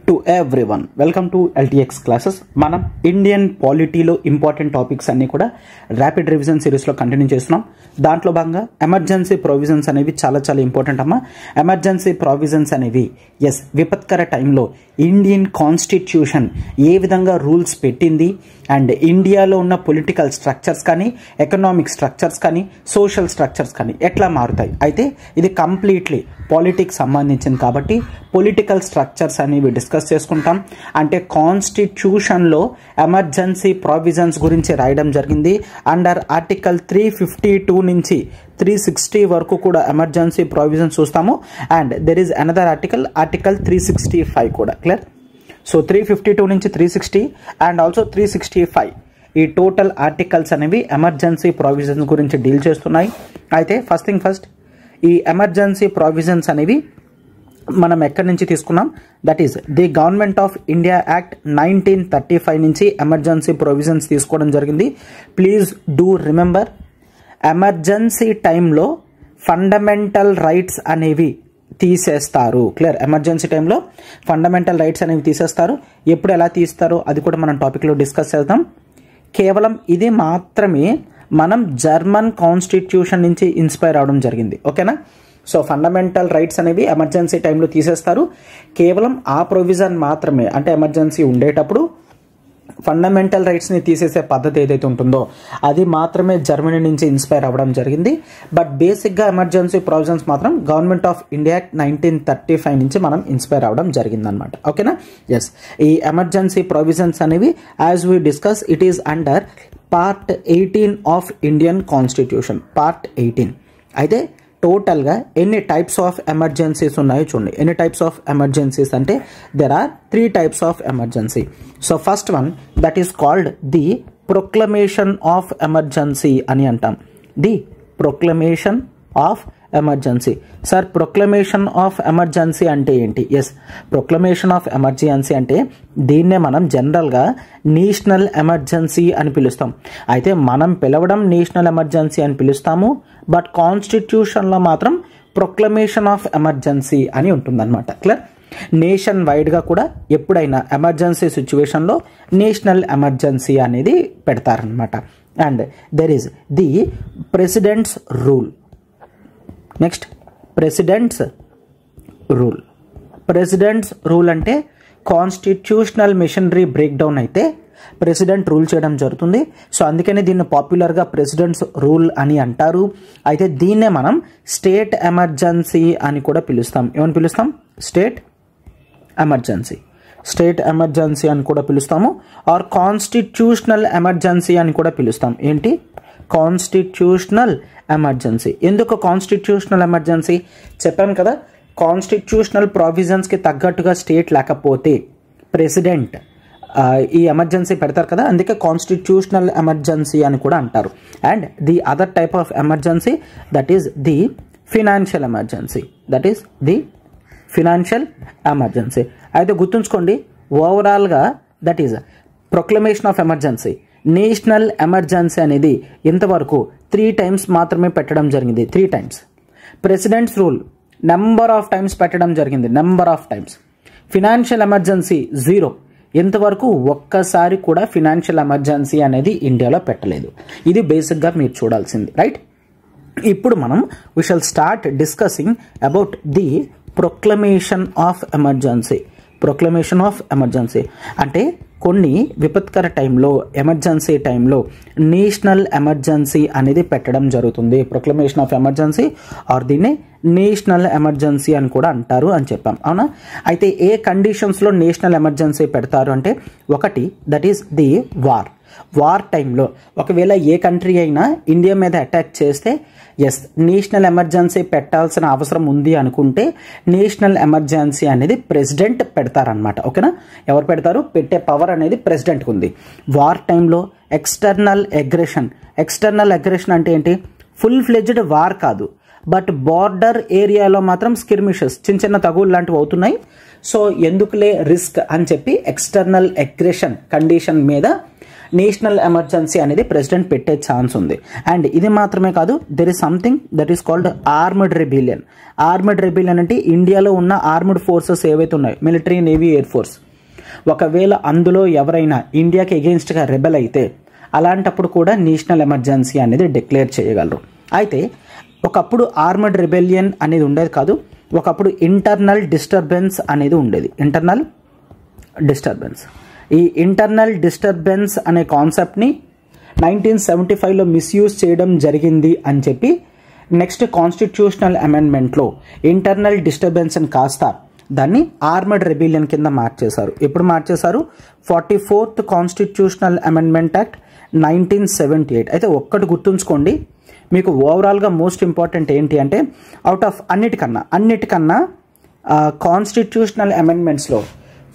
To everyone welcome to LTX classes. మనం Indian పాలిటీలో important topics అన్ని కూడా ర్యాపిడ్ రివిజన్ సిరీస్లో కంటిన్యూ చేస్తున్నాం. దాంట్లో భాగంగా ఎమర్జెన్సీ ప్రొవిజన్స్ అనేవి చాలా చాలా ఇంపార్టెంట్ అమ్మా. ఎమర్జెన్సీ ప్రొవిజన్స్ అనేవి విపత్కర టైంలో ఇండియన్ కాన్స్టిట్యూషన్ ఏ విధంగా రూల్స్ పెట్టింది అండ్ ఇండియాలో ఉన్న పొలిటికల్ స్ట్రక్చర్స్ కానీ ఎకనామిక్ స్ట్రక్చర్స్ కానీ సోషల్ స్ట్రక్చర్స్ కానీ ఎట్లా మారుతాయి. అయితే ఇది కంప్లీట్లీ పాలిటిక్స్ సంబంధించింది కాబట్టి పొలిటికల్ స్ట్రక్చర్స్ అనేవి డిస్కస్ చేసుకుంటాం. అంటే కాన్స్టిట్యూషన్లో ఎమర్జెన్సీ ప్రావిజన్స్ గురించి రాయడం జరిగింది. అండర్ ఆర్టికల్ 352 నుంచి 360 వరకు కూడా ఎమర్జెన్సీ ప్రావిజన్స్ చూస్తాము. And there is another article 365 కూడా క్లియర్. సో 352 నుంచి 360 అండ్ ఆల్సో 365 ఈ టోటల్ ఆర్టికల్స్ అనేవి ఎమర్జెన్సీ ప్రావిజన్స్ గురించి డీల్ చేస్తున్నాయి. అయితే ఫస్ట్ ఈ ఎమర్జెన్సీ ప్రావిజన్స్ అనేవి మనం ఎక్కడి నుంచి తీసుకున్నాం, that is the government of India act 1935 నుంచి ఎమర్జెన్సీ ప్రొవిజన్స్ తీసుకోవడం జరిగింది. ప్లీజ్ డూ రిమెంబర్, ఎమర్జెన్సీ టైంలో ఫండమెంటల్ రైట్స్ అనేవి తీసేస్తారు. క్లియర్, ఎమర్జెన్సీ టైంలో ఫండమెంటల్ రైట్స్ అనేవి తీసేస్తారు. ఎప్పుడు ఎలా తీస్తారో అది కూడా మనం టాపిక్లో డిస్కస్ చేద్దాం. కేవలం ఇది మాత్రమే మనం జర్మన్ కాన్స్టిట్యూషన్ నుంచి ఇన్స్పైర్ అవడం జరిగింది. ఓకేనా. సో ఫండమెంటల్ రైట్స్ అనేవి ఎమర్జెన్సీ టైంలో తీసేస్తారు. కేవలం ఆ ప్రొవిజన్ మాత్రమే, అంటే ఎమర్జెన్సీ ఉండేటప్పుడు ఫండమెంటల్ రైట్స్ని తీసేసే పద్ధతి ఏదైతే ఉంటుందో అది మాత్రమే జర్మనీ నుంచి ఇన్స్పైర్ అవ్వడం జరిగింది. బట్ బేసిక్గా ఎమర్జెన్సీ ప్రొవిజన్స్ మాత్రం గవర్నమెంట్ ఆఫ్ ఇండియా 1935 నుంచి మనం ఇన్స్పైర్ అవ్వడం జరిగింది అనమాట. ఓకేనా. ఎస్, ఈ ఎమర్జెన్సీ ప్రొవిజన్స్ అనేవి as we discuss it is under part 18 of Indian constitution. Part 18. అయితే టోటల్గా ఎన్ని టైప్స్ ఆఫ్ ఎమర్జెన్సీస్ ఉన్నాయో చూడండి. ఎన్ని టైప్స్ ఆఫ్ ఎమర్జెన్సీస్ అంటే there are 3 types of emergency. So first one that is called the proclamation of emergency అని అంటాం. The proclamation of emergency. Sir proclamation of emergency అంటే ఏంటి? ఎస్, ప్రొక్లమేషన్ ఆఫ్ ఎమర్జెన్సీ అంటే దీన్నే మనం జనరల్గా నేషనల్ ఎమర్జెన్సీ అని పిలుస్తాం. అయితే మనం పిలవడం నేషనల్ ఎమర్జెన్సీ అని పిలుస్తాము, బట్ కాన్స్టిట్యూషన్లో మాత్రం ప్రొక్లమేషన్ ఆఫ్ ఎమర్జెన్సీ అని ఉంటుందన్నమాట. క్లియర్. నేషన్ వైడ్గా కూడా ఎప్పుడైనా ఎమర్జెన్సీ సిచ్యువేషన్లో నేషనల్ ఎమర్జెన్సీ అనేది పెడతారనమాట. And there is the president's rule. Next presidents rule. Presidents rule అంటే కాన్స్టిట్యూషనల్ మిషనరీ బ్రేక్ డౌన్ అయితే ప్రెసిడెంట్ రూల్ చేయడం జరుగుతుంది. సో అందుకని దీన్ని పాపులర్గా ప్రెసిడెంట్స్ రూల్ అని అంటారు. అయితే దీన్నే మనం స్టేట్ ఎమర్జెన్సీ అని కూడా పిలుస్తాం. ఏమని పిలుస్తాం? State emergency. స్టేట్ ఎమర్జెన్సీ అని కూడా పిలుస్తాము. ఆర్ కాన్స్టిట్యూషనల్ ఎమర్జెన్సీ అని కూడా పిలుస్తాం. ఏంటి? Constitutional emergency. ఎందుకు కాన్స్టిట్యూషనల్ ఎమర్జెన్సీ? చెప్పాను కదా, కాన్స్టిట్యూషనల్ ప్రావిజన్స్కి తగ్గట్టుగా స్టేట్ లేకపోతే ప్రెసిడెంట్ ఈ ఎమర్జెన్సీ పెడతారు కదా, అందుకే కాన్స్టిట్యూషనల్ ఎమర్జెన్సీ అని కూడా అంటారు. And the other type of emergency that is the financial emergency. That is the financial emergency. అయితే గుర్తుంచుకోండి, ఓవరాల్గా that is proclamation of emergency. National emergency అనేది ఇంతవరకు 3 టైమ్స్ మాత్రమే పెట్టడం జరిగింది. 3 times. Presidents rule number of times పెట్టడం జరిగింది. Number of times. Financial emergency 0. ఇంతవరకు ఒక్కసారి కూడా ఫినాన్షియల్ ఎమర్జెన్సీ అనేది ఇండియాలో పెట్టలేదు. ఇది బేసిక్గా మీరు చూడాల్సింది, రైట్. ఇప్పుడు మనం we shall start discussing about the proclamation of emergency. Proclamation of emergency అంటే కొన్ని విపత్కర టైంలో, ఎమర్జెన్సీ టైంలో నేషనల్ ఎమర్జెన్సీ అనేది పెట్టడం జరుగుతుంది. ప్రొక్లమేషన్ ఆఫ్ ఎమర్జెన్సీ ఆర్ దీన్ని నేషనల్ ఎమర్జెన్సీ అని కూడా అంటారు అని చెప్పాం, అవునా. అయితే ఏ కండిషన్స్లో నేషనల్ ఎమర్జెన్సీ పెడతారు అంటే ఒకటి దట్ ఈస్ ది వార్ టైంలో ఒకవేళ ఏ కంట్రీ అయినా ఇండియా మీద అటాక్ చేస్తే ఎస్ నేషనల్ ఎమర్జెన్సీ పెట్టాల్సిన అవసరం ఉంది అనుకుంటే నేషనల్ ఎమర్జెన్సీ అనేది ప్రెసిడెంట్ పెడతారనమాట. ఓకేనా. ఎవరు పెడతారు? పెట్టే పవర్ అనేది ప్రెసిడెంట్కి ఉంది. వార్ టైంలో ఎక్స్టర్నల్ అగ్రెషన్ అంటే ఏంటి? ఫుల్ ఫ్లెడ్జ్డ్ వార్ కాదు, బట్ బార్డర్ ఏరియాలో మాత్రం స్కిర్మిషెస్, చిన్న తగులు లాంటివి అవుతున్నాయి. సో ఎందుకులే రిస్క్ అని చెప్పి ఎక్స్టర్నల్ అగ్రెషన్ కండిషన్ మీద నేషనల్ ఎమర్జెన్సీ అనేది ప్రెసిడెంట్ పెట్టే ఛాన్స్ ఉంది. అండ్ ఇది మాత్రమే కాదు, there is something that is called armed rebellion. Armed rebellion అంటే ఇండియాలో ఉన్న ఆర్మడ్ ఫోర్సెస్ ఏవైతే ఉన్నాయో, మిలిటరీ, నేవీ, ఎయిర్ ఫోర్స్, ఒకవేళ అందులో ఎవరైనా ఇండియాకి ఎగెయిన్స్ట్గా రెబెల్ అయితే అలాంటప్పుడు కూడా నేషనల్ ఎమర్జెన్సీ అనేది డిక్లేర్ చేయగలరు. అయితే ఒకప్పుడు ఆర్మడ్ రెబెలియన్ అనేది ఉండేది కాదు, ఒకప్పుడు ఇంటర్నల్ డిస్టర్బెన్స్ అనేది ఉండేది. ఇంటర్నల్ డిస్టర్బెన్స్, ఈ ఇంటర్నల్ డిస్టర్బెన్స్ అనే కాన్సెప్ట్ని 1975లో మిస్యూజ్ చేయడం జరిగింది అని చెప్పి నెక్స్ట్ కాన్స్టిట్యూషనల్ అమెండ్మెంట్లో ఇంటర్నల్ డిస్టర్బెన్స్ అని కాస్త దాన్ని ఆర్మడ్ రెబిలియన్ కింద మార్చేశారు. ఎప్పుడు మార్చేశారు? 44th constitutional amendment act 1978. అయితే ఒక్కటి గుర్తుంచుకోండి, మీకు ఓవరాల్గా మోస్ట్ ఇంపార్టెంట్ ఏంటి అంటే అవుట్ ఆఫ్ అన్నిటికన్నా కాన్స్టిట్యూషనల్ అమెండ్మెంట్స్లో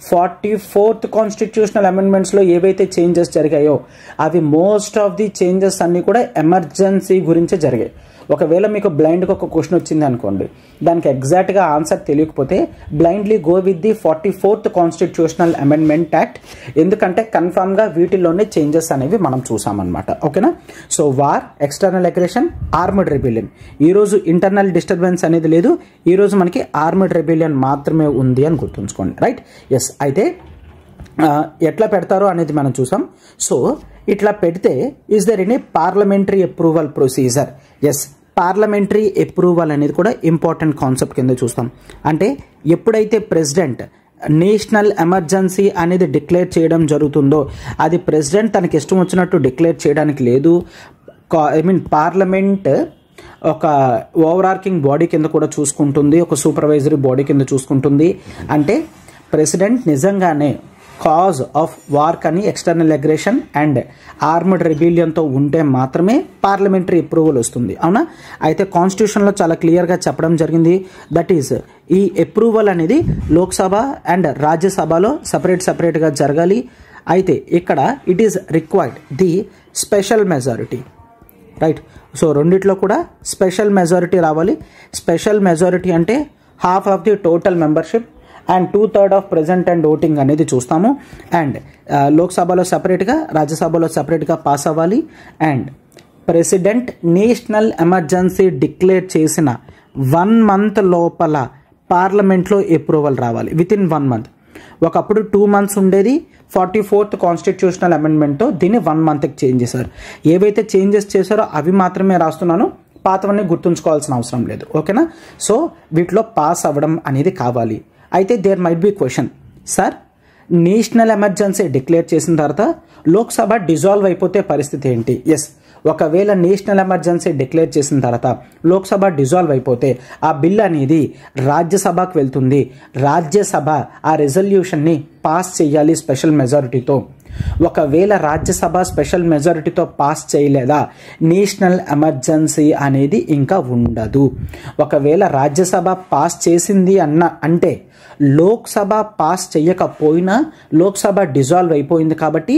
44th కాన్స్టిట్యూషనల్ అమెండ్మెంట్స్లో ఏవైతే చేంజెస్ జరిగాయో అవి మోస్ట్ ఆఫ్ ది చేంజెస్ అన్నీ కూడా ఎమర్జెన్సీ గురించే జరిగాయి. ఒకవేళ మీకు బ్లైండ్గా ఒక క్వశ్చన్ వచ్చింది అనుకోండి, దానికి ఎగ్జాక్ట్గా ఆన్సర్ తెలియకపోతే blindly go with the 44th constitutional amendment act, ఎందుకంటే కన్ఫామ్గా వీటిల్లోనే చేంజెస్ అనేవి మనం చూసామన్నమాట. ఓకేనా? So war, external aggression, armed rebellion. ఈరోజు ఇంటర్నల్ డిస్టర్బెన్స్ అనేది లేదు, ఈరోజు మనకి ఆర్మడ్ రెబిలియన్ మాత్రమే ఉంది అని గుర్తుంచుకోండి. రైట్? ఎస్. అయితే ఎట్లా పెడతారో అనేది మనం చూసాం. సో ఇట్లా పెడితే is there any parliamentary approval procedure? Yes, parliamentary approval అనేది కూడా ఇంపార్టెంట్ కాన్సెప్ట్ కింద చూస్తాం. అంటే ఎప్పుడైతే ప్రెసిడెంట్ నేషనల్ ఎమర్జెన్సీ అనేది డిక్లేర్ చేయడం జరుగుతుందో అది ప్రెసిడెంట్ తనకి ఇష్టం వచ్చినట్టు డిక్లేర్ చేయడానికి లేదు. పార్లమెంట్ ఒక ఓవరార్కింగ్ బాడీ కింద కూడా చూసుకుంటుంది, ఒక సూపర్వైజరీ బాడీ కింద చూసుకుంటుంది. అంటే ప్రెసిడెంట్ నిజంగానే కాజ్ ఆఫ్ వార్ కానీ, ఎక్స్టర్నల్ అగ్రెషన్ అండ్ ఆర్మడ్ రెబిలియన్తో ఉంటే మాత్రమే పార్లమెంటరీ అప్రూవల్ వస్తుంది. అవునా? అయితే కాన్స్టిట్యూషన్లో చాలా క్లియర్గా చెప్పడం జరిగింది. దట్ ఈస్ ఈ అప్రూవల్ అనేది లోక్సభ అండ్ రాజ్యసభలో సపరేట్గా జరగాలి. అయితే ఇక్కడ it is required the special majority. Right? So రెండిట్లో కూడా స్పెషల్ మెజారిటీ రావాలి. స్పెషల్ మెజారిటీ అంటే half of the total membership and 2/3 of present and voting అనేది చూస్తాము. అండ్ లోక్సభలో సపరేట్గా, రాజ్యసభలో సపరేట్గా పాస్ అవ్వాలి. And president national emergency declare చేసిన 1 month లోపల పార్లమెంట్లో అప్రూవల్ రావాలి. Within 1 month. ఒకప్పుడు 2 months ఉండేది. 44th కాన్స్టిట్యూషనల్ అమెండ్మెంట్తో దీన్ని 1 monthకి చేంజ్ చేశారు. ఏవైతే చేంజెస్ చేశారో అవి మాత్రమే రాస్తున్నాను, పాతవన్నీ గుర్తుంచుకోవాల్సిన అవసరం లేదు. ఓకేనా? సో వీటిలో పాస్ అవ్వడం అనేది కావాలి. అయితే there might be question, sir national emergency declare చేసిన తర్వాత లోక్సభ డిజాల్వ్ అయిపోతే పరిస్థితి ఏంటి? ఎస్, ఒకవేళ నేషనల్ ఎమర్జెన్సీ డిక్లేర్ చేసిన తర్వాత లోక్సభ డిజాల్వ్ అయిపోతే ఆ బిల్ అనేది రాజ్యసభకు వెళ్తుంది. రాజ్యసభ ఆ రెజల్యూషన్ని పాస్ చేయాలి స్పెషల్ మెజారిటీతో. ఒకవేళ రాజ్యసభ స్పెషల్ మెజారిటీతో పాస్ చేయలేదా నేషనల్ ఎమర్జెన్సీ అనేది ఇంకా ఉండదు. ఒకవేళ రాజ్యసభ పాస్ చేసింది అంటే లోక్సభ పాస్ చేయకపోయినా లోక్సభ డిజాల్వ్ అయిపోయింది కాబట్టి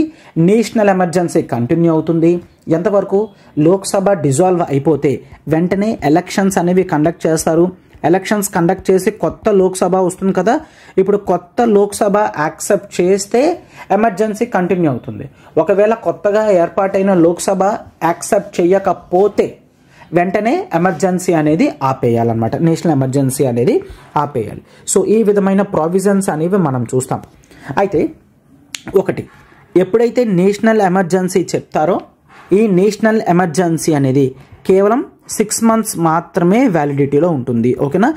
నేషనల్ ఎమర్జెన్సీ కంటిన్యూ అవుతుంది. ఎంతవరకు? లోక్సభ డిజాల్వ్ అయిపోతే వెంటనే ఎలక్షన్స్ అనేవి కండక్ట్ చేస్తారు. ఎలక్షన్స్ కండక్ట్ చేసి కొత్త లోక్సభ వస్తుంది కదా, ఇప్పుడు కొత్త లోక్సభ యాక్సెప్ట్ చేస్తే ఎమర్జెన్సీ కంటిన్యూ అవుతుంది. ఒకవేళ కొత్తగా ఏర్పాటైన లోక్సభ యాక్సెప్ట్ చేయకపోతే వెంటనే ఎమర్జెన్సీ అనేది ఆపేయాలన్నమాట. నేషనల్ ఎమర్జెన్సీ అనేది ఆపేయాలి. సో ఈ విధమైన ప్రావిజన్స్ అనేవి మనం చూస్తాం. అయితే ఒకటి, ఎప్పుడైతే నేషనల్ ఎమర్జెన్సీ చెప్తారో ఈ నేషనల్ ఎమర్జెన్సీ అనేది కేవలం 6 months మాత్రమే వ్యాలిడిటీలో ఉంటుంది. ఓకేనా?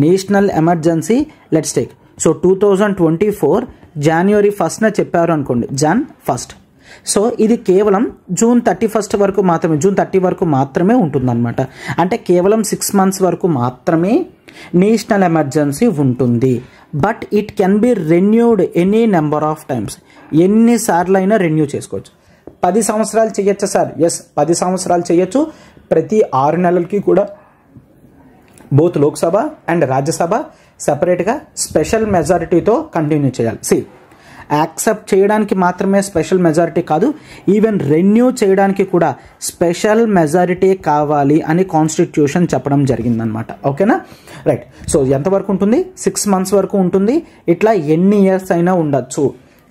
National emergency let's take, so 2024 January 1st చెప్పారు అనుకోండి, Jan 1st. సో ఇది కేవలం June 31st వరకు మాత్రమే, June 30 వరకు మాత్రమే ఉంటుందన్నమాట. అంటే కేవలం 6 months వరకు మాత్రమే నేషనల్ ఎమర్జెన్సీ ఉంటుంది. But it can be renewed any number of times. ఎన్నిసార్లు అయినా రెన్యూ చేసుకోవచ్చు. 10 సంవత్సరాలు చేయొచ్చా సార్? ఎస్, 10 సంవత్సరాలు చేయొచ్చు. ప్రతి 6 నెలలకి కూడా బోత్ లోక్సభ అండ్ రాజ్యసభ సపరేట్గా స్పెషల్ మెజారిటీతో కంటిన్యూ చేయాలి. యాక్సెప్ట్ చేయడానికి మాత్రమే స్పెషల్ మెజారిటీ కాదు, ఈవెన్ రెన్యూ చేయడానికి కూడా స్పెషల్ మెజారిటీ కావాలి అని కాన్స్టిట్యూషన్ చెప్పడం జరిగిందనమాట. ఓకేనా? రైట్. సో ఎంతవరకు ఉంటుంది? 6 months వరకు ఉంటుంది. ఇట్లా ఎన్ని ఇయర్స్ అయినా ఉండొచ్చు.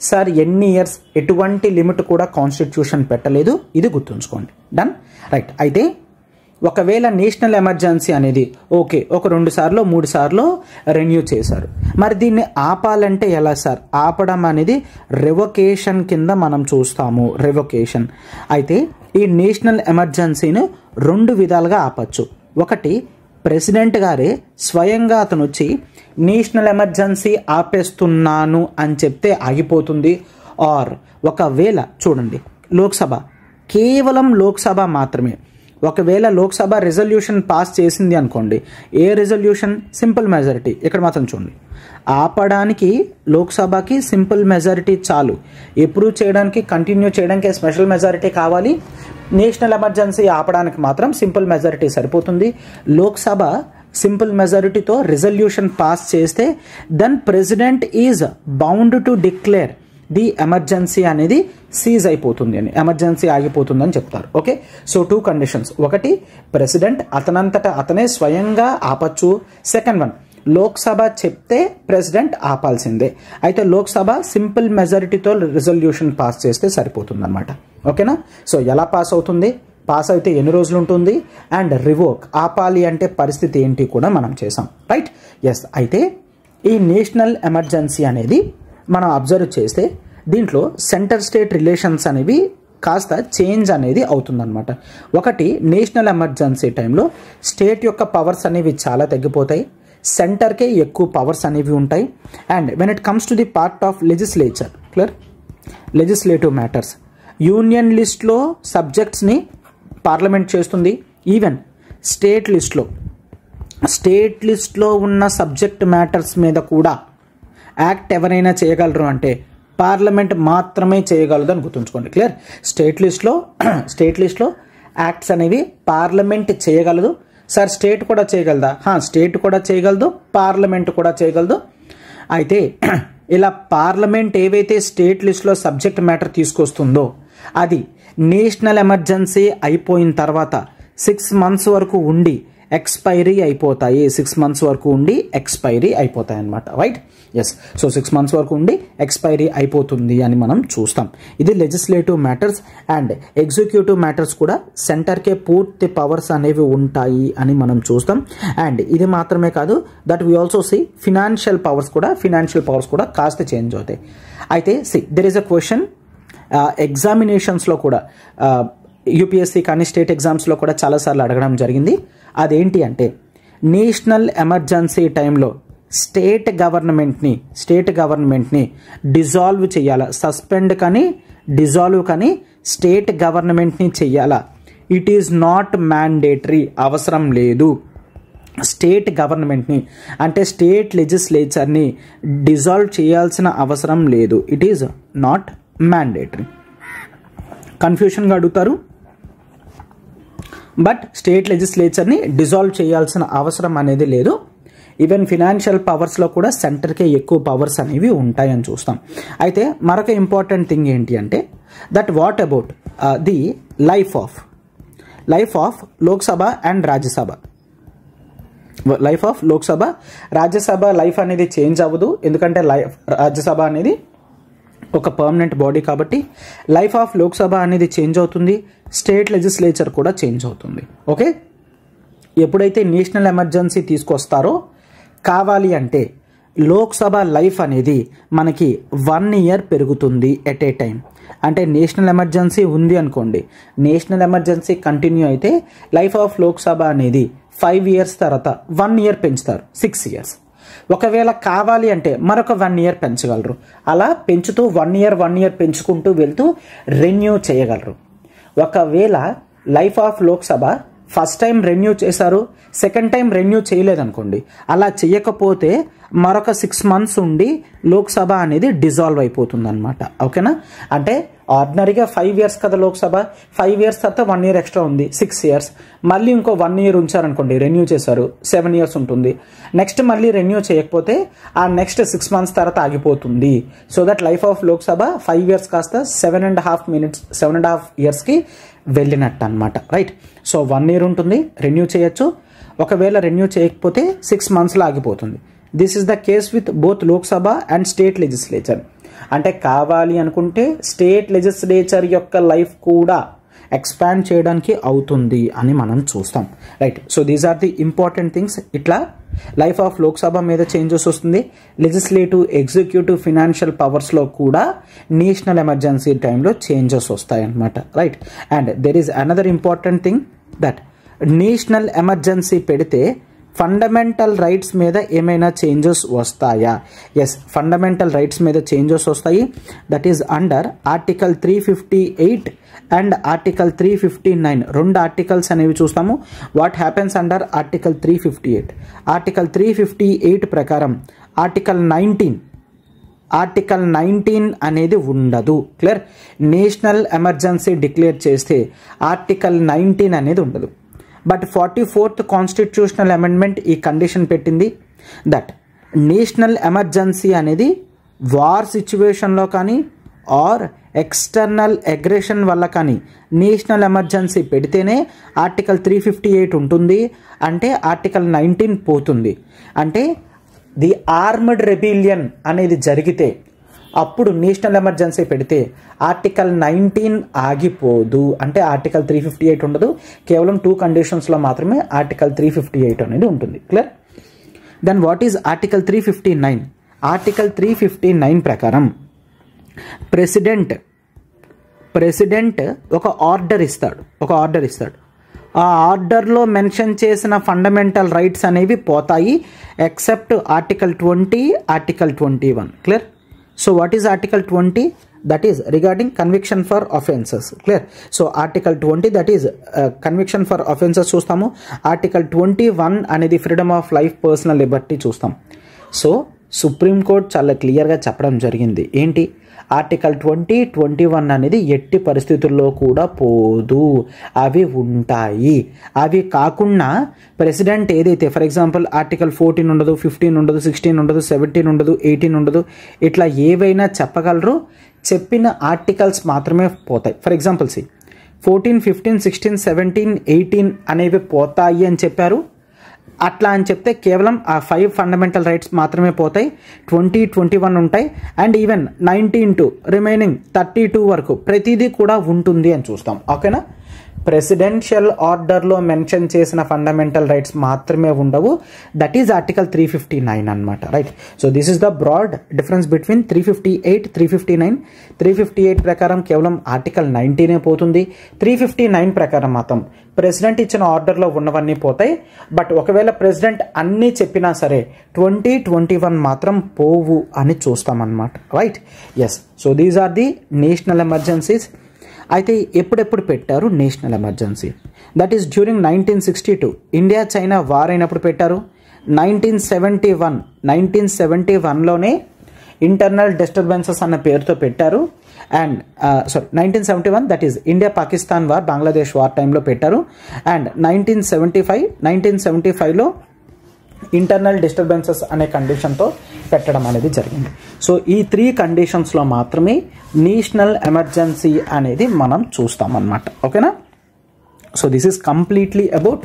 సార్ ఎన్ని ఇయర్స్, ఎటువంటి లిమిట్ కూడా కాన్స్టిట్యూషన్ పెట్టలేదు, ఇది గుర్తుంచుకోండి. Done, right. అయితే ఒకవేళ నేషనల్ ఎమర్జెన్సీ అనేది ఓకే ఒక 2 సార్లు 3 సార్లు రెన్యూ చేశారు, మరి దీన్ని ఆపాలంటే ఎలా సార్? ఆపడం అనేది రెవొకేషన్ కింద మనం చూస్తాము, రెవొకేషన్. అయితే ఈ నేషనల్ ఎమర్జెన్సీని 2 విధాలుగా ఆపచ్చు. ఒకటి, ప్రెసిడెంట్ గారే స్వయంగా అతను వచ్చి నేషనల్ ఎమర్జెన్సీ ఆపేస్తున్నాను అని చెప్తే ఆగిపోతుంది. ఆర్ ఒకవేళ చూడండి, లోక్సభ, కేవలం లోక్సభ మాత్రమే, ఒకవేళ లోక్సభ రెజల్యూషన్ పాస్ చేసింది అనుకోండి, ఏ రెజల్యూషన్? Simple majority. ఇక్కడ మాత్రం చూడండి, ఆపడానికి లోక్సభకి సింపుల్ మెజారిటీ చాలు, అప్రూవ్ చేయడానికి కంటిన్యూ చేయడానికి స్పెషల్ మెజారిటీ కావాలి. నేషనల్ ఎమర్జెన్సీ ఆపడానికి మాత్రం సింపుల్ మెజారిటీ సరిపోతుంది. లోక్సభ సింపుల్ మెజారిటీతో రెజల్యూషన్ పాస్ చేస్తే then president is bound to declare the emergency అనేది సీజ్ అయిపోతుంది అని, ఎమర్జెన్సీ ఆగిపోతుంది అని చెప్తారు. Okay, so 2 conditions. ఒకటి, ప్రెసిడెంట్ అతనంతటా అతనే స్వయంగా ఆపచ్చు. సెకండ్ వన్, లోక్సభ చెప్తే ప్రెసిడెంట్ ఆపాల్సిందే. అయితే లోక్సభ సింపుల్ మెజారిటీతో రిజల్యూషన్ పాస్ చేస్తే సరిపోతుంది అనమాట. ఓకేనా? సో ఎలా పాస్ అవుతుంది, పాస్ అయితే ఎన్ని రోజులు ఉంటుంది, అండ్ రివోక్ ఆపాలి అంటే పరిస్థితి ఏంటి కూడా మనం చేసాం. Right, yes. అయితే ఈ నేషనల్ ఎమర్జెన్సీ అనేది మనం అబ్జర్వ్ చేస్తే దీంట్లో సెంటర్ స్టేట్ రిలేషన్స్ అనేవి కాస్త చేంజ్ అనేది అవుతుందన్నమాట. ఒకటి, నేషనల్ ఎమర్జెన్సీ టైంలో స్టేట్ యొక్క పవర్స్ అనేవి చాలా తగ్గిపోతాయి, సెంటర్కే ఎక్కువ పవర్స్ అనేవి ఉంటాయి. And when it comes to the part of legislature, clear, legislative matters, union లిస్ట్లో సబ్జెక్ట్స్ని పార్లమెంట్ చేస్తుంది. ఈవెన్ స్టేట్ లిస్ట్లో ఉన్న సబ్జెక్ట్ మ్యాటర్స్ మీద కూడా యాక్ట్ ఎవరైనా చేయగలరు అంటే పార్లమెంట్ మాత్రమే చేయగలదు అని గుర్తుంచుకోండి. క్లియర్? స్టేట్ లిస్ట్లో యాక్ట్స్ అనేవి పార్లమెంట్ చేయగలదు. సార్ స్టేట్ కూడా చేయగలదా? స్టేట్ కూడా చేయగలదు, పార్లమెంట్ కూడా చేయగలదు. అయితే ఇలా పార్లమెంట్ ఏవైతే స్టేట్ లిస్ట్లో సబ్జెక్ట్ మ్యాటర్ తీసుకొస్తుందో అది నేషనల్ ఎమర్జెన్సీ అయిపోయిన తర్వాత 6 months వరకు ఉండి ఎక్స్పైరీ అయిపోతాయి. 6 months వరకు ఉండి ఎక్స్పైరీ అయిపోతాయి అనమాట. Right, yes. సో 6 months వరకు ఉండి ఎక్స్పైరీ అయిపోతుంది అని మనం చూస్తాం. ఇది legislative matters. And executive matters కూడా సెంటర్కే పూర్తి పవర్స్ అనేవి ఉంటాయి అని మనం చూస్తాం. అండ్ ఇది మాత్రమే కాదు, that we also see financial powers కూడా కాస్త చేంజ్ అవుతాయి. అయితే దెర్ ఈస్ అ క్వశ్చన్ ఎగ్జామినేషన్స్లో కూడా, యూపీఎస్సీ కానీ స్టేట్ ఎగ్జామ్స్లో కూడా చాలాసార్లు అడగడం జరిగింది. అదేంటి అంటే నేషనల్ ఎమర్జెన్సీ టైంలో స్టేట్ గవర్నమెంట్ని డిజాల్వ్ చేయాలా, సస్పెండ్ కానీ డిజాల్వ్ కానీ స్టేట్ గవర్నమెంట్ని చెయ్యాలా? ఇట్ ఈజ్ నాట్ మ్యాండేటరీ, అవసరం లేదు. స్టేట్ గవర్నమెంట్ని అంటే స్టేట్ లెజిస్లేచర్ని డిజాల్వ్ చేయాల్సిన అవసరం లేదు. It is not mandatory. కన్ఫ్యూషన్గా అడుగుతారు, బట్ స్టేట్ లెజిస్లేచర్ని డిజాల్వ్ చేయాల్సిన అవసరం అనేది లేదు. ఈవెన్ ఫినాన్షియల్ పవర్స్లో కూడా సెంటర్కే ఎక్కువ పవర్స్ అనేవి ఉంటాయని చూస్తాం. అయితే మరొక ఇంపార్టెంట్ థింగ్ ఏంటి అంటే that what about the life of Lok Sabha and Rajya Sabha. Rajya Sabha life అనేది చేంజ్ అవ్వదు, ఎందుకంటే రాజ్యసభ అనేది ఒక పర్మనెంట్ బాడీ కాబట్టి. లైఫ్ ఆఫ్ లోక్సభ అనేది చేంజ్ అవుతుంది, స్టేట్ లెజిస్లేచర్ కూడా చేంజ్ అవుతుంది. ఓకే, ఎప్పుడైతే నేషనల్ ఎమర్జెన్సీ తీసుకొస్తారో కావాలి అంటే లోక్సభ లైఫ్ అనేది మనకి 1 year పెరుగుతుంది ఎట్ ఏ టైం. అంటే నేషనల్ ఎమర్జెన్సీ ఉంది అనుకోండి, నేషనల్ ఎమర్జెన్సీ కంటిన్యూ అయితే లైఫ్ ఆఫ్ లోక్సభ అనేది 5 years తర్వాత 1 year పెంచుతారు, 6 years. ఒకవేళ కావాలి అంటే మరొక 1 year పెంచగలరు. అలా పెంచుతూ 1 year పెంచుకుంటూ వెళ్తూ రెన్యూ చేయగలరు. ఒకవేళ life of Lok Sabha first time renew చేశారు, సెకండ్ టైం రెన్యూ చేయలేదనుకోండి, అలా చేయకపోతే మరొక 6 months ఉండి లోక్సభ అనేది డిజాల్వ్ అయిపోతుంది అనమాట. ఓకేనా? అంటే ఆర్డినరీగా 5 years కదా లోక్సభ, 5 years తర్వాత 1 year ఎక్స్ట్రా ఉంది, 6 years. మళ్ళీ ఇంకో 1 year ఉంచారనుకోండి, రెన్యూ చేశారు, 7 years ఉంటుంది. నెక్స్ట్ మళ్ళీ రెన్యూ చేయకపోతే ఆ నెక్స్ట్ 6 months తర్వాత ఆగిపోతుంది. So that life of Lok Sabha 5 years కాస్త 7.5 yearsకి వెళ్ళినట్టు అనమాట. రైట్, సో 1 year ఉంటుంది, రెన్యూ చేయొచ్చు. ఒకవేళ రెన్యూ చేయకపోతే 6 monthsలో ఆగిపోతుంది. This is the case with both Lok Sabha and state legislature. అంటే కావాలి అనుకుంటే స్టేట్ లెజిస్లేచర్ యొక్క లైఫ్ కూడా ఎక్స్పాండ్ చేయడానికి అవుతుంది అని మనం చూస్తాం, right. So these are the important things. ఇట్లా లైఫ్ ఆఫ్ లోక్సభ మీద చేంజెస్ వస్తుంది. లెజిస్లేటివ్, ఎగ్జిక్యూటివ్, ఫినాన్షియల్ పవర్స్లో కూడా నేషనల్ ఎమర్జెన్సీ టైంలో చేంజెస్ వస్తాయి అన్నమాట, right. And there is another important thing that national emergency పెడితే ఫండమెంటల్ రైట్స్ మీద ఏమైనా చేంజెస్ వస్తాయా? ఎస్, ఫండమెంటల్ రైట్స్ మీద చేంజెస్ వస్తాయి. That is under article 358 and article 359. రెండు ఆర్టికల్స్ అనేవి చూస్తాము. What happens under article 358? Article 358 ప్రకారం ఆర్టికల్ 19 అనేది ఉండదు. క్లియర్? నేషనల్ ఎమర్జెన్సీ డిక్లేర్ చేస్తే ఆర్టికల్ 19 అనేది ఉండదు. బట్ 44th కాన్స్టిట్యూషనల్ అమెండ్మెంట్ ఈ కండిషన్ పెట్టింది దట్ నేషనల్ ఎమర్జెన్సీ అనేది వార్ సిచ్యువేషన్లో కానీ ఆర్ ఎక్స్టర్నల్ అగ్రెషన్ వల్ల కానీ నేషనల్ ఎమర్జెన్సీ పెడితేనే ఆర్టికల్ 358 ఉంటుంది. అంటే ఆర్టికల్ 19 పోతుంది. అంటే ది ఆర్మ్డ్ రెబిలియన్ అనేది జరిగితే అప్పుడు నేషనల్ ఎమర్జెన్సీ పెడితే ఆర్టికల్ 19 ఆగిపోదు. అంటే ఆర్టికల్ 358 ఉండదు. కేవలం 2 కండిషన్స్లో మాత్రమే ఆర్టికల్ 358 అనేది ఉంటుంది. Clear? Then what is article 359? Article 359 ప్రకారం ప్రెసిడెంట్ ఒక ఆర్డర్ ఇస్తాడు. ఆ ఆర్డర్లో మెన్షన్ చేసిన ఫండమెంటల్ రైట్స్ అనేవి పోతాయి except article 20, article 21. Clear? So what is article 20? That is regarding conviction for offences. Clear? So article 20 that is conviction for offences చూస్తాము. article 21 అనేది freedom of life, personal liberty చూస్తాం. So supreme court చాలా క్లియర్గా చెప్పడం జరిగింది. ఏంటి? Article 20, 21 అనేది ఎట్టి పరిస్థితుల్లో కూడా పోదు, అవి ఉంటాయి. అవి కాకుండా ప్రెసిడెంట్ ఏదైతే ఫర్ ఎగ్జాంపుల్ ఆర్టికల్ 14 ఉండదు, 15 ఉండదు, 16 ఉండదు, 17 ఉండదు, 18 ఉండదు, ఇట్లా ఏవైనా చెప్పగలరు. చెప్పిన ఆర్టికల్స్ మాత్రమే పోతాయి. ఫర్ ఎగ్జాంపుల్ 14, 15, 16, 17, 18 అనేవి పోతాయి అని చెప్పారు. అట్లా అని చెప్తే కేవలం ఆ 5 ఫండమెంటల్ రైట్స్ మాత్రమే పోతాయి. 20, 21 ఉంటాయి. అండ్ ఈవెన్ 19 to రిమైనింగ్ 32 వరకు ప్రతిదీ కూడా ఉంటుంది అని చూస్తాం. ఓకేనా? ప్రెసిడెన్షియల్ ఆర్డర్లో మెన్షన్ చేసిన ఫండమెంటల్ రైట్స్ మాత్రమే ఉండవు. దట్ ఈజ్ ఆర్టికల్ 359 అనమాట, right. So this is the broad difference between 358, 359. 358 ప్రకారం కేవలం ఆర్టికల్ 19 పోతుంది. 359 ప్రకారం మాత్రం ప్రెసిడెంట్ ఇచ్చిన ఆర్డర్లో ఉన్నవన్నీ పోతాయి. బట్ ఒకవేళ ప్రెసిడెంట్ అన్నీ చెప్పినా సరే 20, 21 మాత్రం పోవు అని చూస్తామన్నమాట, right. Yes, so these are the national emergencies. అయితే ఎప్పుడెప్పుడు పెట్టారు national emergency? That is during 1962 India China war అయినప్పుడు పెట్టారు. 1971లోనే ఇంటర్నల్ డిస్టర్బెన్సెస్ అన్న పేరుతో పెట్టారు. And 1971 that is India Pakistan war, Bangladesh war టైంలో పెట్టారు. అండ్ 1975లో ఇంటర్నల్ డిస్టర్బెన్సెస్ అనే కండిషన్తో పెట్టడం అనేది జరిగింది. సో ఈ 3 కండిషన్స్లో మాత్రమే నేషనల్ ఎమర్జెన్సీ అనేది మనం చూస్తామన్నమాట. ఓకేనా? So this is completely about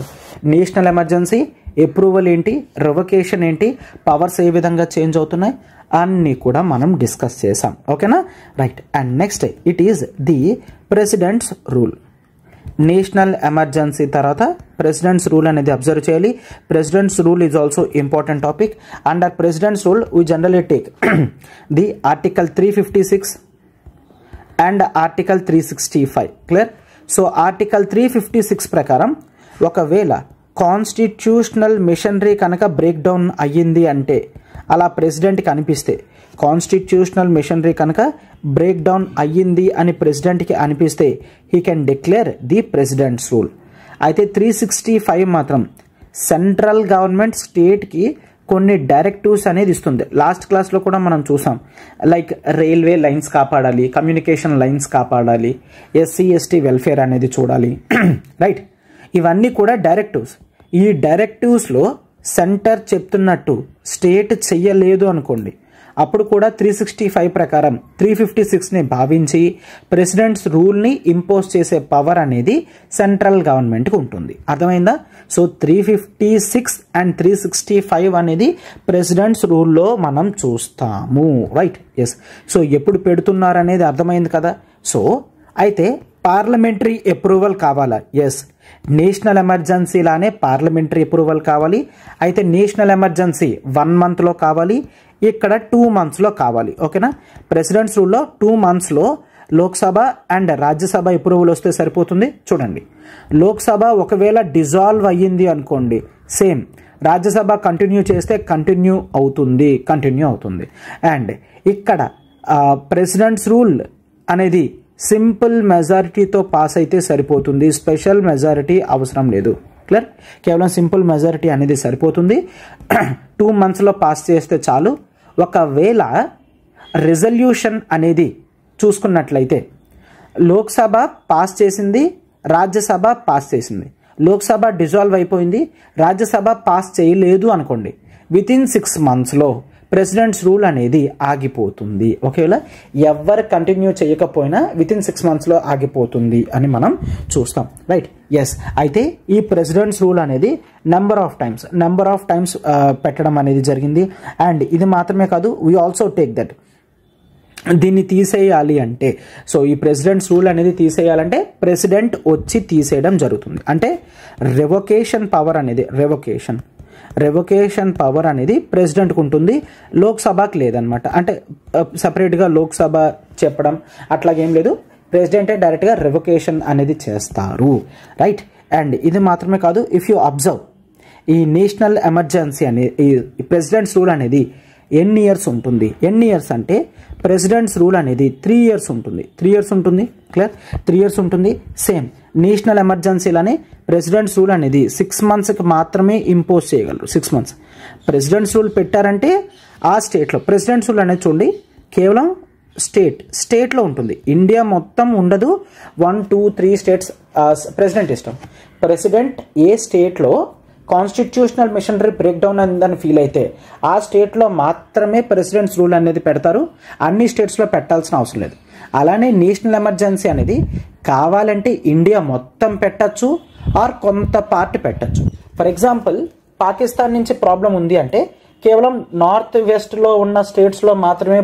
national emergency. Approval ఏంటి, రివకేషన్ ఏంటి, పవర్స్ ఏ విధంగా చేంజ్ అవుతున్నాయి అన్నీ కూడా మనం డిస్కస్ చేసాం. ఓకేనా? Right. And next it is the president's rule. National emergency తర్వాత ప్రెసిడెంట్స్ రూల్ అనేది అబ్జర్వ్ చేయాలి. Presidents rule is also important topic. Under presidents rule we generally take the article 356 and article 365. Clear? So article 356 ప్రకారం ఒకవేళ constitutional machinery కనుక break down అయ్యింది అంటే, అలా ప్రెసిడెంట్కి అనిపిస్తే, కాన్స్టిట్యూషనల్ మిషనరీ కనుక బ్రేక్ డౌన్ అయ్యింది అని ప్రెసిడెంట్కి అనిపిస్తే he can declare the president's rule. అయితే 365 మాత్రం సెంట్రల్ గవర్నమెంట్ స్టేట్కి కొన్ని డైరెక్టివ్స్ అనేది ఇస్తుంది. లాస్ట్ క్లాస్లో కూడా మనం చూసాం. లైక్ రైల్వే లైన్స్ కాపాడాలి, కమ్యూనికేషన్ లైన్స్ కాపాడాలి, ఎస్సీ ఎస్టీ వెల్ఫేర్ అనేది చూడాలి, రైట్. ఇవన్నీ కూడా డైరెక్టివ్స్. ఈ డైరెక్టివ్స్లో సెంటర్ చెప్తున్నట్టు స్టేట్ చెయ్యలేదు అనుకోండి, అప్పుడు కూడా 365 ప్రకారం 356ని భావించి ప్రెసిడెంట్స్ రూల్ని ఇంపోజ్ చేసే పవర్ అనేది సెంట్రల్ గవర్నమెంట్కి ఉంటుంది. అర్థమైందా? సో 356 అండ్ 365 అనేది ప్రెసిడెంట్స్ రూల్లో మనం చూస్తాము. రైట్? ఎస్. సో ఎప్పుడు పెడుతున్నారు అనేది అర్థమైంది కదా. సో అయితే పార్లమెంటరీ అప్రూవల్ కావాలా? ఎస్. నేషనల్ ఎమర్జెన్సీ లానే పార్లమెంటరీ అప్రూవల్ కావాలి. అయితే నేషనల్ ఎమర్జెన్సీ 1 monthలో కావాలి, ఇక్కడ 2 monthsలో కావాలి. ఓకేనా? ప్రెసిడెంట్స్ రూల్లో 2 monthsలో లోక్సభ అండ్ రాజ్యసభ అప్రూవల్ వస్తే సరిపోతుంది. చూడండి, లోక్సభ ఒకవేళ డిజాల్వ్ అయ్యింది అనుకోండి, సేమ్ రాజ్యసభ కంటిన్యూ చేస్తే కంటిన్యూ అవుతుంది. అండ్ ఇక్కడ ప్రెసిడెంట్స్ రూల్ అనేది సింపుల్ మెజారిటీతో పాస్ అయితే సరిపోతుంది, స్పెషల్ మెజారిటీ అవసరం లేదు. క్లియర్? కేవలం సింపుల్ మెజారిటీ అనేది సరిపోతుంది. 2 monthsలో పాస్ చేస్తే చాలు. ఒకవేళ రిజల్యూషన్ అనేది చూసుకున్నట్లయితే లోక్సభ పాస్ చేసింది, రాజ్యసభ పాస్ చేసింది, లోక్సభ డిజాల్వ్ అయిపోయింది, రాజ్యసభ పాస్ చేయలేదు అనుకోండి, వితిన్ 6 monthsలో ప్రెసిడెంట్స్ రూల్ అనేది ఆగిపోతుంది. ఒకవేళ ఎవరు కంటిన్యూ చేయకపోయినా వితిన్ 6 monthsలో ఆగిపోతుంది అని మనం చూస్తాం. రైట్? ఎస్. అయితే ఈ ప్రెసిడెంట్స్ రూల్ అనేది నెంబర్ ఆఫ్ టైమ్స్ పెట్టడం అనేది జరిగింది. అండ్ ఇది మాత్రమే కాదు, వీ ఆల్సో టేక్ దట్ దీన్ని తీసేయాలి అంటే, సో ఈ ప్రెసిడెంట్స్ రూల్ అనేది తీసేయాలంటే ప్రెసిడెంట్ వచ్చి తీసేయడం జరుగుతుంది. అంటే రెవొకేషన్ పవర్ అనేది ప్రెసిడెంట్కి ఉంటుంది, లోక్సభకి లేదనమాట. అంటే సపరేట్గా లోక్సభ చెప్పడం అట్లాగేం లేదు, ప్రెసిడెంటే డైరెక్ట్గా రెవొకేషన్ అనేది చేస్తారు. రైట్? అండ్ ఇది మాత్రమే కాదు, ఇఫ్ యూ అబ్జర్వ్ ఈ నేషనల్ ఎమర్జెన్సీ అనేది ఈ ప్రెసిడెంట్స్ రూల్ అనేది ఎన్ని ఇయర్స్ ఉంటుంది? ఎన్ని ఇయర్స్ అంటే ప్రెసిడెంట్స్ రూల్ అనేది 3 years ఉంటుంది. 3 years ఉంటుంది. క్లియర్? 3 years ఉంటుంది. సేమ్ నేషనల్ ఎమర్జెన్సీలోనే ప్రెసిడెంట్స్ రూల్ అనేది 6 monthsకి మాత్రమే ఇంపోజ్ చేయగలరు. 6 months ప్రెసిడెంట్స్ రూల్ పెట్టారంటే ఆ స్టేట్లో ప్రెసిడెంట్స్ రూల్ అనేది చూడండి, కేవలం స్టేట్లో ఉంటుంది. ఇండియా మొత్తం ఉండదు. 1, 2, 3 states ప్రెసిడెంట్ ఇష్టం. ప్రెసిడెంట్ ఏ స్టేట్లో కాన్స్టిట్యూషనల్ మిషనరీ బ్రేక్ డౌన్ అందని ఫీల్ అయితే ఆ స్టేట్లో మాత్రమే ప్రెసిడెంట్స్ రూల్ అనేది పెడతారు, అన్ని స్టేట్స్లో పెట్టాల్సిన అవసరం లేదు. అలానే నేషనల్ ఎమర్జెన్సీ అనేది కావాలంటే ఇండియా మొత్తం పెట్టచ్చు ఆర్ కొంత పార్ట్ పెట్టచ్చు. ఫర్ ఎగ్జాంపుల్, పాకిస్తాన్ నుంచి ప్రాబ్లం ఉంది అంటే కేవలం నార్త్ వెస్ట్లో ఉన్న స్టేట్స్లో మాత్రమే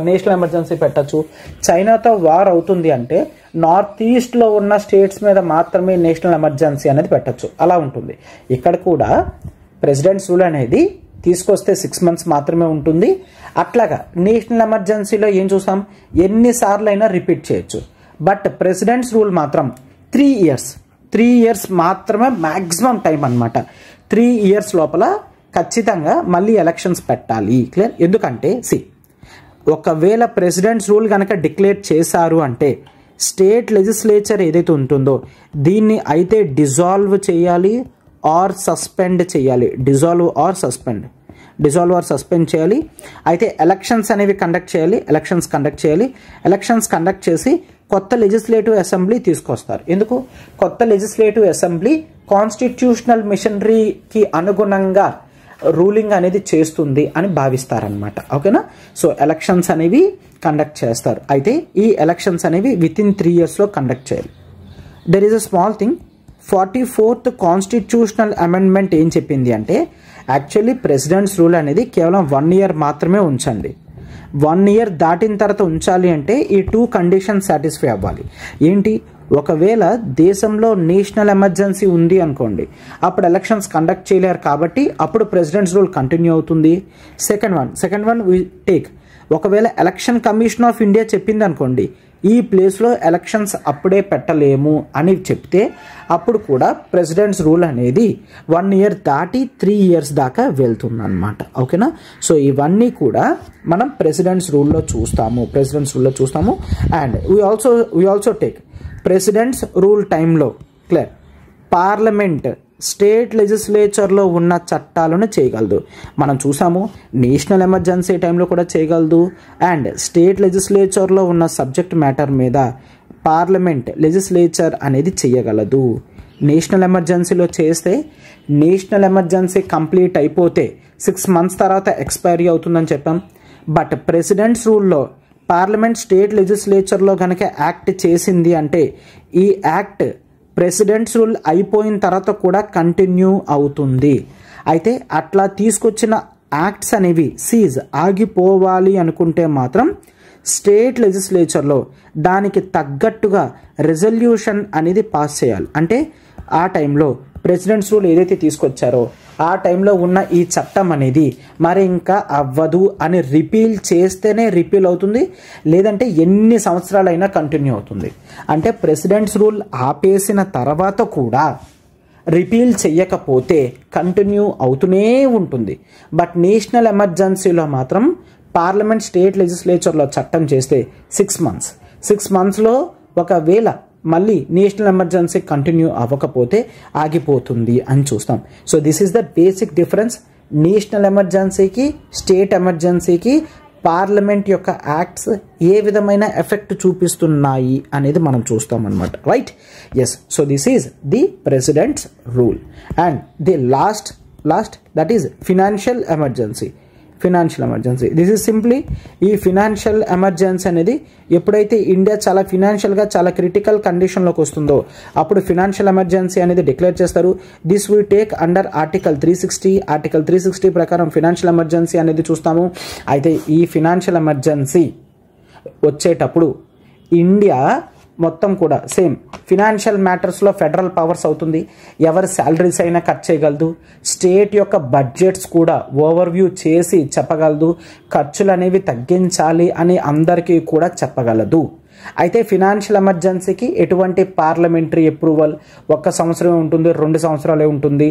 నేషనల్ ఎమర్జెన్సీ పెట్టచ్చు. చైనాతో వార్ అవుతుంది అంటే నార్త్ ఈస్ట్లో ఉన్న స్టేట్స్ మీద మాత్రమే నేషనల్ ఎమర్జెన్సీ అనేది పెట్టచ్చు. అలా ఉంటుంది. ఇక్కడ కూడా ప్రెసిడెంట్స్ రూల్ అనేది తీసుకొస్తే 6 months మాత్రమే ఉంటుంది. అట్లాగా నేషనల్ ఎమర్జెన్సీలో ఏం చూసాం, ఎన్నిసార్లు అయినా రిపీట్ చేయొచ్చు. బట్ ప్రెసిడెంట్స్ రూల్ మాత్రం 3 years మాత్రమే మ్యాక్సిమం టైం అనమాట. 3 years లోపల ఖచ్చితంగా మళ్ళీ ఎలక్షన్స్ పెట్టాలి. క్లియర్? ఎందుకంటే ఒకవేళ ప్రెసిడెంట్స్ రూల్ కనుక డిక్లేర్ చేశారు అంటే స్టేట్ లెజిస్లేచర్ ఏదైతే ఉంటుందో దీన్ని అయితే డిజాల్వ్ చేయాలి ఆర్ సస్పెండ్ చేయాలి. డిజాల్వ్ ఆర్ సస్పెండ్ చేయాలి. అయితే ఎలక్షన్స్ అనేవి కండక్ట్ చేయాలి. ఎలక్షన్స్ కండక్ట్ చేసి కొత్త లెజిస్లేటివ్ అసెంబ్లీ తీసుకొస్తారు. ఎందుకు? కొత్త లెజిస్లేటివ్ అసెంబ్లీ కాన్స్టిట్యూషనల్ మిషనరీకి అనుగుణంగా రూలింగ్ అనేది చేస్తుంది అని భావిస్తారనమాట. ఓకేనా? సో ఎలక్షన్స్ అనేవి కండక్ట్ చేస్తారు. అయితే ఈ ఎలక్షన్స్ అనేవి వితిన్ 3 yearsలో కండక్ట్ చేయాలి. There is a small thing, 44th constitutional amendment ఏం చెప్పింది అంటే యాక్చువల్లీ ప్రెసిడెంట్స్ రూల్ అనేది కేవలం 1 year మాత్రమే ఉంచండి. 1 year దాటిన తర్వాత ఉంచాలి అంటే ఈ 2 conditions సాటిస్ఫై అవ్వాలి. ఏంటి? ఒకవేళ దేశంలో నేషనల్ ఎమర్జెన్సీ ఉంది అనుకోండి, అప్పుడు ఎలక్షన్స్ కండక్ట్ చేయలేరు కాబట్టి అప్పుడు ప్రెసిడెంట్స్ రూల్ కంటిన్యూ అవుతుంది. సెకండ్ వన్ వి టేక్, ఒకవేళ ఎలక్షన్ కమిషన్ ఆఫ్ ఇండియా చెప్పింది అనుకోండి, ఈ ప్లేస్లో ఎలక్షన్స్ అప్పుడే పెట్టలేము అని చెప్తే అప్పుడు కూడా ప్రెసిడెంట్స్ రూల్ అనేది 1 year దాటి 3 years దాకా వెళ్తుంది అనమాట. ఓకేనా? సో ఇవన్నీ కూడా మనం ప్రెసిడెంట్స్ రూల్లో చూస్తాము. And we also take presidents rule టైంలో క్లియర్ పార్లమెంట్ స్టేట్ లెజిస్లేచర్లో ఉన్న చట్టాలను చేయగలదు. మనం చూసాము నేషనల్ ఎమర్జెన్సీ టైంలో కూడా చేయగలదు. అండ్ స్టేట్ లెజిస్లేచర్లో ఉన్న సబ్జెక్ట్ మ్యాటర్ మీద పార్లమెంట్ లెజిస్లేచర్ అనేది చేయగలదు. నేషనల్ ఎమర్జెన్సీలో చేస్తే నేషనల్ ఎమర్జెన్సీ కంప్లీట్ అయిపోతే 6 months తర్వాత ఎక్స్పైరీ అవుతుందని చెప్పాం. బట్ ప్రెసిడెంట్స్ రూల్లో పార్లమెంట్ స్టేట్ లెజిస్లేచర్లో కనుక యాక్ట్ చేసింది అంటే ఈ యాక్ట్ ప్రెసిడెంట్స్ రూల్ అయిపోయిన తర్వాత కూడా కంటిన్యూ అవుతుంది. అయితే అట్లా తీసుకొచ్చిన యాక్ట్స్ అనేవి ఆగిపోవాలి అనుకుంటే మాత్రం స్టేట్ లెజిస్లేచర్లో దానికి తగ్గట్టుగా రెజల్యూషన్ అనేది పాస్ చేయాలి. అంటే ఆ టైంలో ప్రెసిడెంట్స్ రూల్ ఏదైతే తీసుకొచ్చారో ఆ టైంలో ఉన్న ఈ చట్టం అనేది మరి ఇంకా అవ్వదు అని రిపీల్ చేస్తేనే రిపీల్ అవుతుంది, లేదంటే ఎన్ని సంవత్సరాలైనా కంటిన్యూ అవుతుంది. అంటే ప్రెసిడెంట్స్ రూల్ ఆపేసిన తర్వాత కూడా రిపీల్ చెయ్యకపోతే కంటిన్యూ అవుతూనే ఉంటుంది. బట్ నేషనల్ ఎమర్జెన్సీలో మాత్రం పార్లమెంట్ స్టేట్ లెజిస్లేచర్లో చట్టం చేస్తే 6 మంత్స్లో ఒకవేళ మళ్ళీ నేషనల్ ఎమర్జెన్సీ కంటిన్యూ అవ్వకపోతే ఆగిపోతుంది అని చూస్తాం. So this is the basic difference national ఎమర్జెన్సీకి స్టేట్ ఎమర్జెన్సీకి పార్లమెంట్ యొక్క యాక్ట్స్ ఏ విధమైన ఎఫెక్ట్ చూపిస్తున్నాయి అనేది మనం చూస్తాం అన్నమాట. Right? Yes. So this is the president's rule. And the last that is financial emergency. This is simply ఈ ఫినాన్షియల్ ఎమర్జెన్సీ అనేది ఎప్పుడైతే ఇండియా చాలా ఫినాన్షియల్గా చాలా క్రిటికల్ కండిషన్లోకి వస్తుందో అప్పుడు ఫినాన్షియల్ ఎమర్జెన్సీ అనేది డిక్లేర్ చేస్తారు. This will take under article 360 ప్రకారం ఫినాన్షియల్ ఎమర్జెన్సీ అనేది చూస్తాము. అయితే ఈ ఫినాన్షియల్ ఎమర్జెన్సీ వచ్చేటప్పుడు ఇండియా మొత్తం కూడా సేమ్ ఫినాన్షియల్ మ్యాటర్స్లో ఫెడరల్ పవర్స్ అవుతుంది. ఎవరి శాలరీస్ అయినా కట్ చేయగలదు. స్టేట్ యొక్క బడ్జెట్స్ కూడా ఓవర్వ్యూ చేసి చెప్పగలదు. ఖర్చులు అనేవి తగ్గించాలి అని అందరికీ కూడా చెప్పగలదు. అయితే ఫినాన్షియల్ ఎమర్జెన్సీకి ఎటువంటి పార్లమెంటరీ అప్రూవల్ 1 సంవత్సరమే ఉంటుంది, 2 సంవత్సరాలే ఉంటుంది,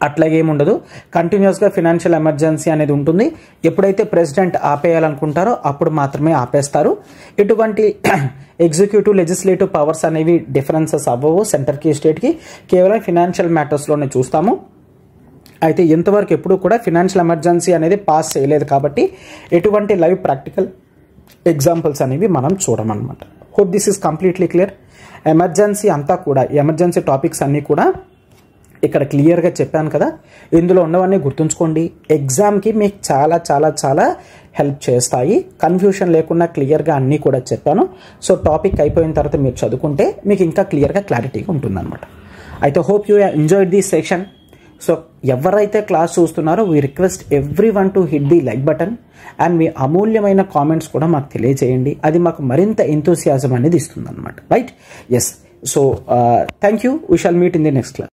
అట్లాగేముండదు. కంటిన్యూస్గా ఫినాన్షియల్ ఎమర్జెన్సీ అనేది ఉంటుంది. ఎప్పుడైతే ప్రెసిడెంట్ ఆపేయాలనుకుంటారో అప్పుడు మాత్రమే ఆపేస్తారు. ఇటువంటి ఎగ్జిక్యూటివ్ లెజిస్లేటివ్ పవర్స్ అనేవి డిఫరెన్సెస్ అవ్వవు సెంటర్కి స్టేట్కి, కేవలం ఫినాన్షియల్ మ్యాటర్స్లోనే చూస్తాము. అయితే ఇంతవరకు ఎప్పుడు కూడా ఫినాన్షియల్ ఎమర్జెన్సీ అనేది పాస్ చేయలేదు కాబట్టి ఎటువంటి లైవ్ ప్రాక్టికల్ ఎగ్జాంపుల్స్ అనేవి మనం చూడమన్నమాట. Hope this is completely clear. Emergency అంతా కూడా ఎమర్జెన్సీ టాపిక్స్ అన్నీ కూడా ఇక్కడ క్లియర్గా చెప్పాను కదా. ఇందులో ఉన్నవన్నీ గుర్తుంచుకోండి. ఎగ్జామ్కి మీకు చాలా చాలా చాలా హెల్ప్ చేస్తాయి. కన్ఫ్యూషన్ లేకుండా క్లియర్గా అన్నీ కూడా చెప్పాను. సో టాపిక్ అయిపోయిన తర్వాత మీరు చదువుకుంటే మీకు ఇంకా క్లియర్గా క్లారిటీగా ఉంటుందన్నమాట. అయితే hope you enjoyed this session. So ఎవరైతే క్లాస్ చూస్తున్నారో we request everyone to hit the like button and మీ అమూల్యమైన కామెంట్స్ కూడా మాకు తెలియజేయండి. అది మాకు మరింత ఎంతూసియాజం అనేది ఇస్తుంది అనమాట. Right? Yes. So thank you. We shall meet in the next class.